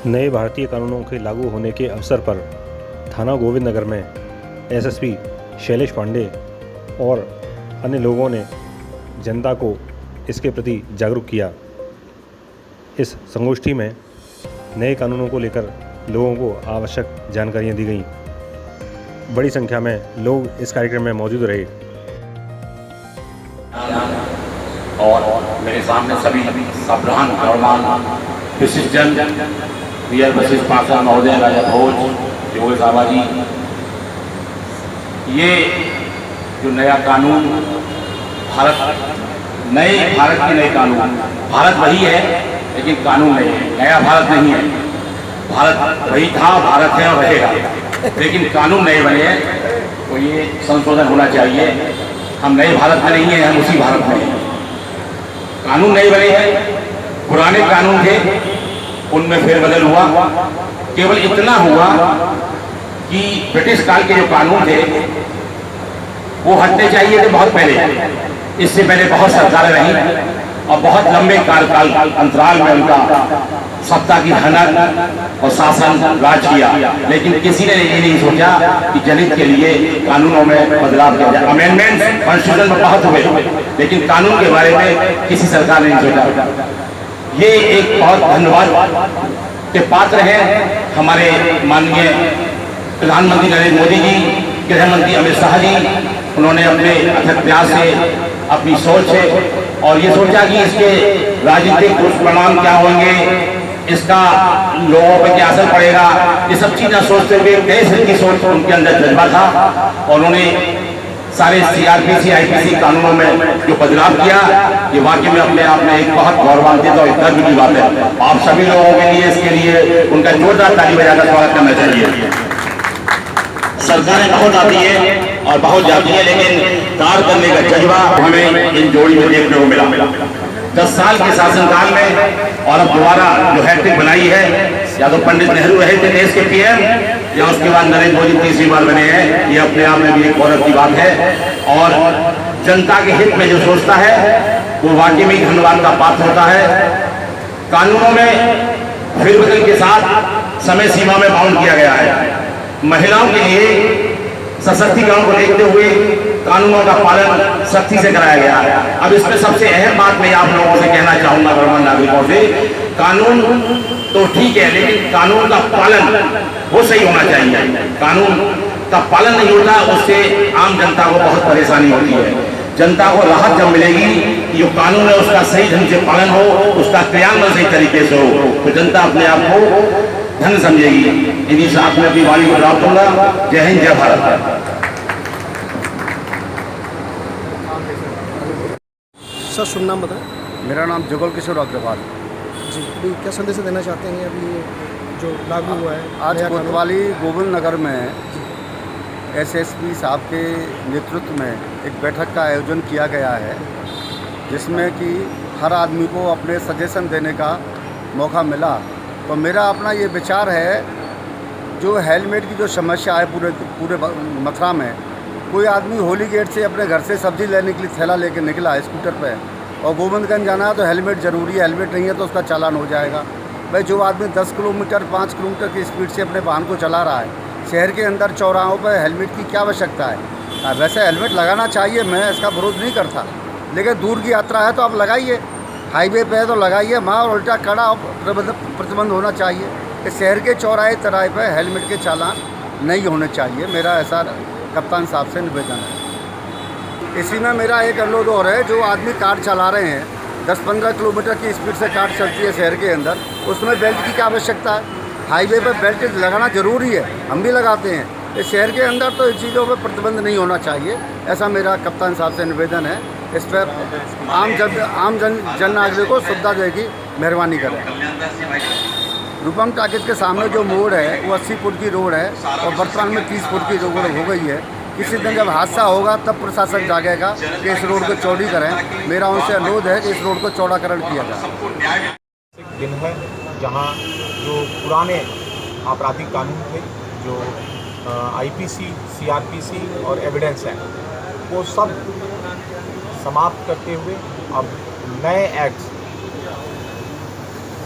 नए भारतीय कानूनों के लागू होने के अवसर पर थाना गोविंद नगर में एसएसपी शैलेश पांडे और अन्य लोगों ने जनता को इसके प्रति जागरूक किया। इस संगोष्ठी में नए कानूनों को लेकर लोगों को आवश्यक जानकारियां दी गईं। बड़ी संख्या में लोग इस कार्यक्रम में मौजूद रहे। और मेरे सामने सभी सभ्रान गौरवान विशिष्ट जन रियल वशिष्ठ पासवान महोदय, राजा भोज, योगेश आबाजी, ये जो नया कानून नए भारत के नए कानून, भारत वही है लेकिन कानून नहीं है, नया भारत नहीं है। भारत वही था, भारत है और रहेगा, लेकिन कानून नए बने हैं। तो ये संशोधन होना चाहिए। हम नए भारत में नहीं हैं, हम उसी भारत में हैं। कानून नए बने हैं, पुराने कानून थे उनमें फेरबदल हुआ। केवल इतना हुआ कि ब्रिटिश काल के जो कानून थे वो हटने चाहिए थे बहुत पहले। इससे पहले बहुत सरकारें रहीं और बहुत लंबे काल अंतराल में उनका सत्ता की धनक और शासन राज किया, लेकिन किसी ने ये नहीं सोचा कि जनहित के लिए कानूनों में बदलाव किया जाए। अमेंडमेंट कॉन्स्टिट्यूशन में बहुत हुए, लेकिन कानून के बारे में किसी सरकार ने नहीं सोचा। ये एक बहुत धन्यवाद के पात्र हैं हमारे माननीय प्रधानमंत्री नरेंद्र मोदी जी, गृह मंत्री अमित शाह जी। उन्होंने अपने अथक प्रयास से, अपनी सोच से और ये सोचा कि इसके राजनीतिक दुष्परिणाम क्या होंगे, इसका लोगों पर क्या असर पड़ेगा, ये सब चीजें सोचते हुए देश हित की सोच उनके अंदर जज्बा था और उन्होंने सारे सीआरपीसी आईपीसी कानूनों में जो बदलाव किया, ये वाकई में अपने आप में एक बहुत गौरवान्वित और गर्व की बात है। आप सभी लोगों के लिए इसके लिए उनका जोरदार ताली बजाकर स्वागत करना चाहिए। सरकारें बहुत आती है और बहुत जाती है, लेकिन कार्य करने का जज्बा हमें इन जोड़ी में देखने को मिला। 10 साल के शासनकाल में और अब दोबारा जो हैट्रिक बनाई है, या तो पंडित नेहरू रहे थे देश के पीएम, या उसके बाद नरेंद्र मोदी तीसरी बार बने हैं। ये अपने आप में भी एक गौरव की बात है और जनता के हित में जो सोचता है वो वाकई में धन्यवाद का पात्र होता है। कानूनों में फेरबदल के साथ समय सीमा में बाउंड किया गया है। महिलाओं के लिए सशक्तिकरण को देखते हुए कानूनों का पालन सख्ती से कराया गया है। अब इसमें सबसे अहम बात मैं आप लोगों से कहना चाहूंगा, गणमान्य नागरिकों से, कानून तो ठीक है, लेकिन कानून का पालन वो सही होना चाहिए। कानून का पालन नहीं होता, उससे आम जनता को बहुत परेशानी होती है। जनता को राहत जब मिलेगी कि जो कानून है उसका सही ढंग से पालन हो, उसका क्रियान्वयन सही तरीके से हो, तो जनता अपने आप को धन समझेगी। इन्हीं साथ में अपनी वाणी को प्राप्त दूंगा। जय हिंद, जय भारत। सर शुभ नाम बताएं। मेरा नाम जुगल किशोर अग्रवाल जी, अभी क्या संदेश देना चाहते हैं अभी जो लागू हुआ है आज नया कानून? कोतवाली गोविंद नगर में एसएसपी साहब के नेतृत्व में एक बैठक का आयोजन किया गया है, जिसमें कि हर आदमी को अपने सजेशन देने का मौका मिला। तो मेरा अपना ये विचार है, जो हेलमेट की जो समस्या है पूरे मथुरा में, कोई आदमी होली गेट से अपने घर से सब्जी लेने के लिए थैला लेके निकला स्कूटर पे और गोविंदगंज जाना है तो हेलमेट ज़रूरी है, हेलमेट नहीं है तो उसका चालान हो जाएगा। भाई जो आदमी 10 किलोमीटर 5 किलोमीटर की स्पीड से अपने वाहन को चला रहा है, शहर के अंदर चौराहों पर हेलमेट की क्या आवश्यकता है? वैसे हेलमेट लगाना चाहिए, मैं इसका विरोध नहीं करता, लेकिन दूर की यात्रा है तो आप लगाइए, हाईवे पे है तो लगाइए, वहाँ उल्टा कड़ा प्रतिबंध होना चाहिए कि शहर के चौराहे तराहे पर हेलमेट के चालान नहीं होने चाहिए। मेरा ऐसा कप्तान साहब से निवेदन है। इसी में मेरा एक अनुरोध और है, जो आदमी कार चला रहे हैं 10-15 किलोमीटर की स्पीड से कार चलती है शहर के अंदर, उसमें बेल्ट की क्या आवश्यकता है? हाईवे पर बेल्ट लगाना ज़रूरी है, हम भी लगाते हैं। इस शहर के अंदर तो इन चीज़ों पर प्रतिबंध नहीं होना चाहिए, ऐसा मेरा कप्तान साहब से निवेदन है। इस पर आम जन नागरिक को सुविधा देगी, मेहरबानी करें। रूपम टाकिज के सामने जो मोड़ है वो 80 फुट की रोड है और वर्तमान में 30 फुट की रोड हो गई है। किसी दिन जब हादसा होगा तब प्रशासन जागेगा कि इस रोड को चौड़ी करें। मेरा उनसे अनुरोध है कि इस रोड को चौड़ाकरण किया जाए। दिन है जहां जो पुराने आपराधिक कानून थे, जो आईपीसी, सीआरपीसी और एविडेंस है, वो सब समाप्त करते हुए अब नए एक्ट्स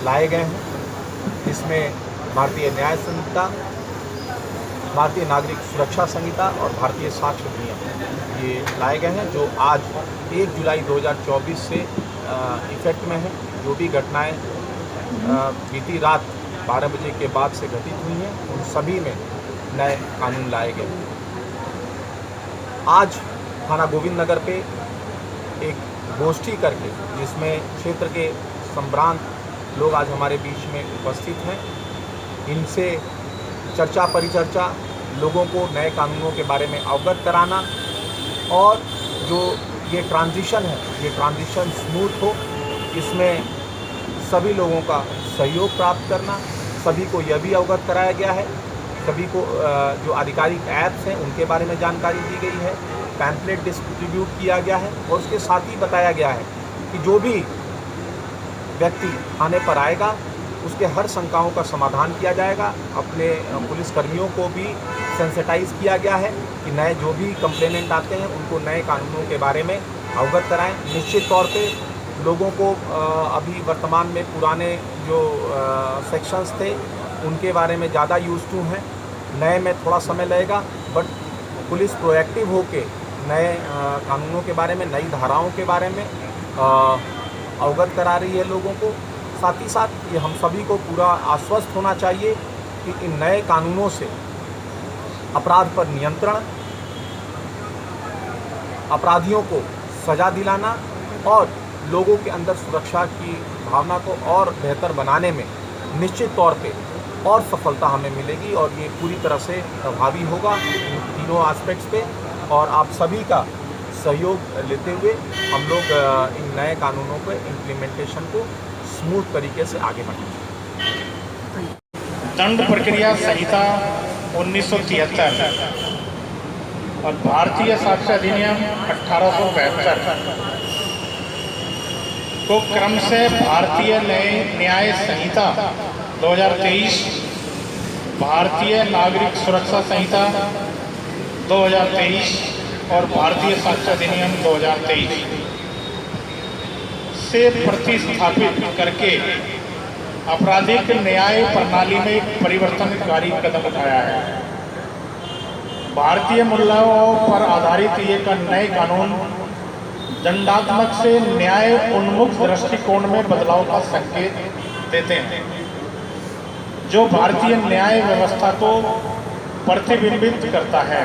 लाए गए हैं जिसमें भारतीय न्याय संहिता, भारतीय नागरिक सुरक्षा संहिता और भारतीय साक्ष्य अधिनियम ये लाए गए हैं, जो आज 1 जुलाई 2024 से इफेक्ट में है। जो भी घटनाएं बीती रात 12 बजे के बाद से घटित हुई हैं, उन सभी में नए कानून लाए गए। आज थाना गोविंद नगर पे एक गोष्ठी करके, जिसमें क्षेत्र के संभ्रांत लोग आज हमारे बीच में उपस्थित हैं, इनसे चर्चा परिचर्चा, लोगों को नए कानूनों के बारे में अवगत कराना और जो ये ट्रांजिशन है, ये ट्रांजिशन स्मूथ हो, इसमें सभी लोगों का सहयोग प्राप्त करना। सभी को यह भी अवगत कराया गया है, सभी को जो आधिकारिक ऐप्स हैं उनके बारे में जानकारी दी गई है, पैम्पलेट डिस्ट्रीब्यूट किया गया है और उसके साथ ही बताया गया है कि जो भी व्यक्ति थाने पर आएगा उसके हर शंकाओं का समाधान किया जाएगा। अपने पुलिसकर्मियों को भी सेंसिटाइज किया गया है कि नए जो भी कंप्लेनेंट आते हैं उनको नए कानूनों के बारे में अवगत कराएं। निश्चित तौर पे लोगों को अभी वर्तमान में पुराने जो सेक्शंस थे उनके बारे में ज़्यादा यूज़ टू हैं, नए में थोड़ा समय लगेगा, बट पुलिस प्रोएक्टिव होके नए कानूनों के बारे में, नई धाराओं के बारे में अवगत करा रही है लोगों को। साथ ही साथ ये हम सभी को पूरा आश्वस्त होना चाहिए कि इन नए कानूनों से अपराध पर नियंत्रण, अपराधियों को सज़ा दिलाना और लोगों के अंदर सुरक्षा की भावना को और बेहतर बनाने में निश्चित तौर पे और सफलता हमें मिलेगी और ये पूरी तरह से प्रभावी होगा इन तीनों एस्पेक्ट्स पे। और आप सभी का सहयोग लेते हुए हम लोग इन नए कानूनों के इम्प्लीमेंटेशन को स्मूथ तरीके से आगे बढ़ाएंगे। दंड प्रक्रिया संहिता 1973 और भारतीय साक्ष्य अधिनियम 1872 को क्रम से भारतीय न्याय संहिता 2023, भारतीय नागरिक सुरक्षा संहिता 2023 और भारतीय साक्ष्य अधिनियम 2023 से प्रतिस्थापित करके आपराधिक न्याय प्रणाली में एक परिवर्तनकारी कदम उठाया है। भारतीय मूल्यों पर आधारित ये नए कानून दंडात्मक से न्याय उन्मुख दृष्टिकोण में बदलाव का संकेत देते हैं, जो भारतीय न्याय व्यवस्था को प्रतिबिंबित करता है।